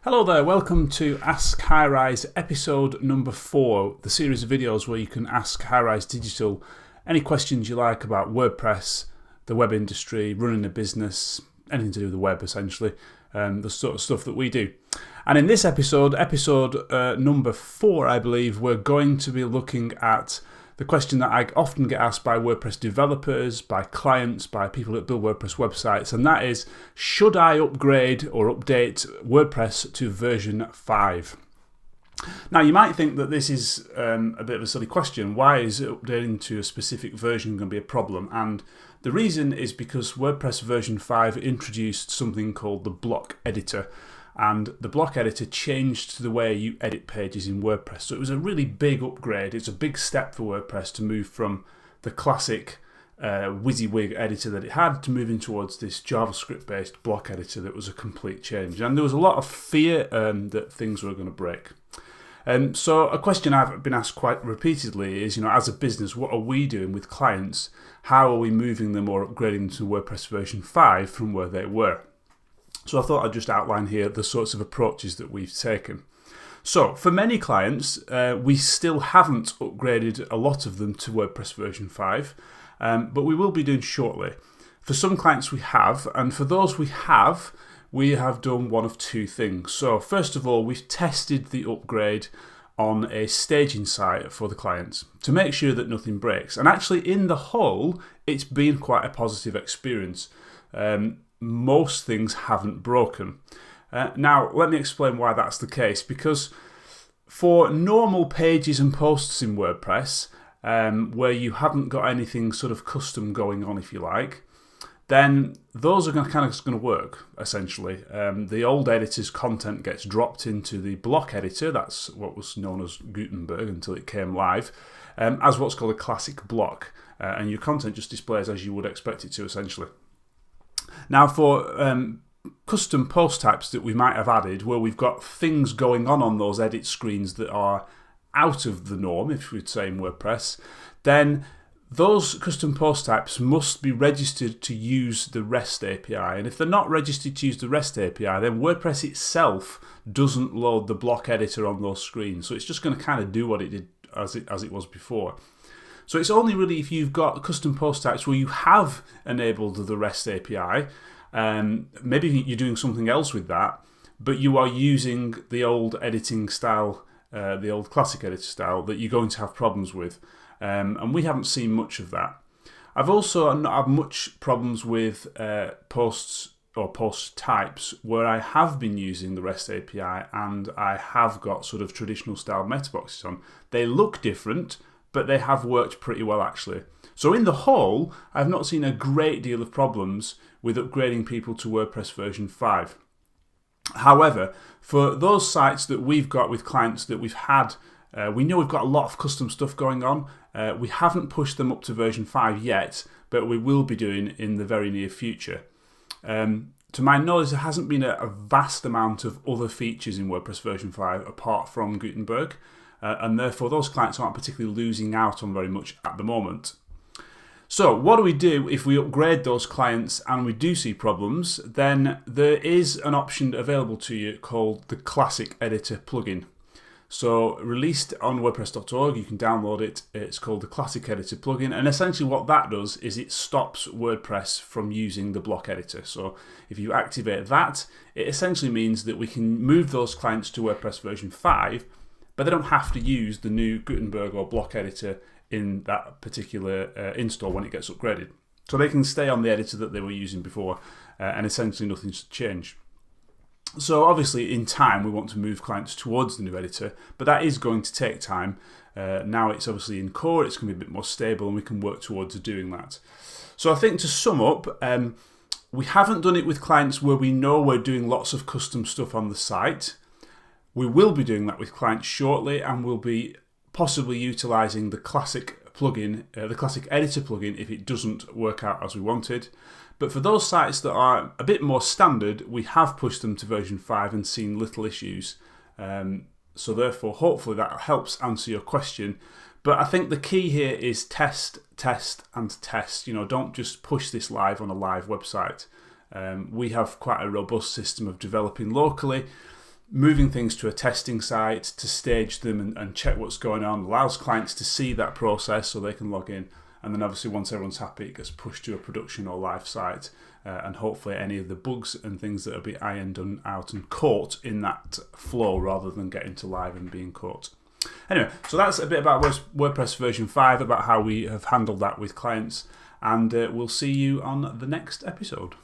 Hello there, welcome to AskHighrise episode number 4, the series of videos where you can ask HighRise Digital any questions you like about WordPress, the web industry, running a business, anything to do with the web essentially, the sort of stuff that we do. And in this episode, number 4 I believe, we're going to be looking at the question that I often get asked by WordPress developers, by clients, by people that build WordPress websites, and that is, should I upgrade or update WordPress to version 5? Now you might think that this is a bit of a silly question. Why is updating to a specific version going to be a problem? And the reason is because WordPress version 5 introduced something called the block editor. And the block editor changed the way you edit pages in WordPress. So it was a really big upgrade. It's a big step for WordPress to move from the classic WYSIWYG editor that it had to moving towards this JavaScript-based block editor that was a complete change. And there was a lot of fear that things were going to break. So a question I've been asked quite repeatedly is, as a business, what are we doing with clients? How are we moving them or upgrading to WordPress version 5 from where they were? So I thought I'd just outline here the sorts of approaches that we've taken. So for many clients, we still haven't upgraded a lot of them to WordPress version 5, but we will be doing shortly. For some clients we have, and for those we have done one of two things. So first of all, we've tested the upgrade on a staging site for the clients to make sure that nothing breaks. And actually in the whole, it's been quite a positive experience. Most things haven't broken. Now, let me explain why that's the case. Because for normal pages and posts in WordPress, where you haven't got anything sort of custom going on, if you like, then those are kind of going to work, essentially. The old editor's content gets dropped into the block editor, that's what was known as Gutenberg until it came live, as what's called a classic block. And your content just displays as you would expect it to, essentially. Now for custom post types that we might have added, where we've got things going on those edit screens that are out of the norm, if we'd say in WordPress, then those custom post types must be registered to use the REST API. And if they're not registered to use the REST API, then WordPress itself doesn't load the block editor on those screens. So it's just going to kind of do what it did as it was before. So it's only really if you've got custom post types where you have enabled the REST API, maybe you're doing something else with that, but you are using the old editing style, the old classic editor style, that you're going to have problems with. And we haven't seen much of that. I've also not had much problems with posts or post types where I have been using the REST API and I have got sort of traditional style meta boxes on. They look different, but they have worked pretty well actually. So in the whole, I've not seen a great deal of problems with upgrading people to WordPress version 5. However, for those sites that we've got with clients that we've had, we know we've got a lot of custom stuff going on. We haven't pushed them up to version 5 yet, but we will be doing in the very near future. To my knowledge, there hasn't been a vast amount of other features in WordPress version 5 apart from Gutenberg. And therefore those clients aren't particularly losing out on very much at the moment. So what do we do if we upgrade those clients and we do see problems? Then there is an option available to you called the Classic Editor plugin. So released on WordPress.org, you can download it. It's called the Classic Editor plugin, and essentially what that does is it stops WordPress from using the block editor. So if you activate that, it essentially means that we can move those clients to WordPress version 5, but they don't have to use the new Gutenberg or block editor in that particular install when it gets upgraded. So they can stay on the editor that they were using before, and essentially nothing's changed. So obviously in time we want to move clients towards the new editor, but that is going to take time. Now it's obviously in core, it's going to be a bit more stable, and we can work towards doing that. So I think to sum up, we haven't done it with clients where we know we're doing lots of custom stuff on the site. We will be doing that with clients shortly, and we'll be possibly utilising the classic plugin, the classic editor plugin, if it doesn't work out as we wanted. But for those sites that are a bit more standard, we have pushed them to version 5 and seen little issues. So therefore, hopefully that helps answer your question. But I think the key here is test, test, and test. Don't just push this live on a live website. We have quite a robust system of developing locally. moving things to a testing site to stage them and check what's going on allows clients to see that process so they can log in. And then obviously once everyone's happy, it gets pushed to a production or live site. And hopefully any of the bugs and things that will be ironed out and caught in that flow rather than getting to live and being caught. Anyway, so that's a bit about WordPress version 5, about how we have handled that with clients. And we'll see you on the next episode.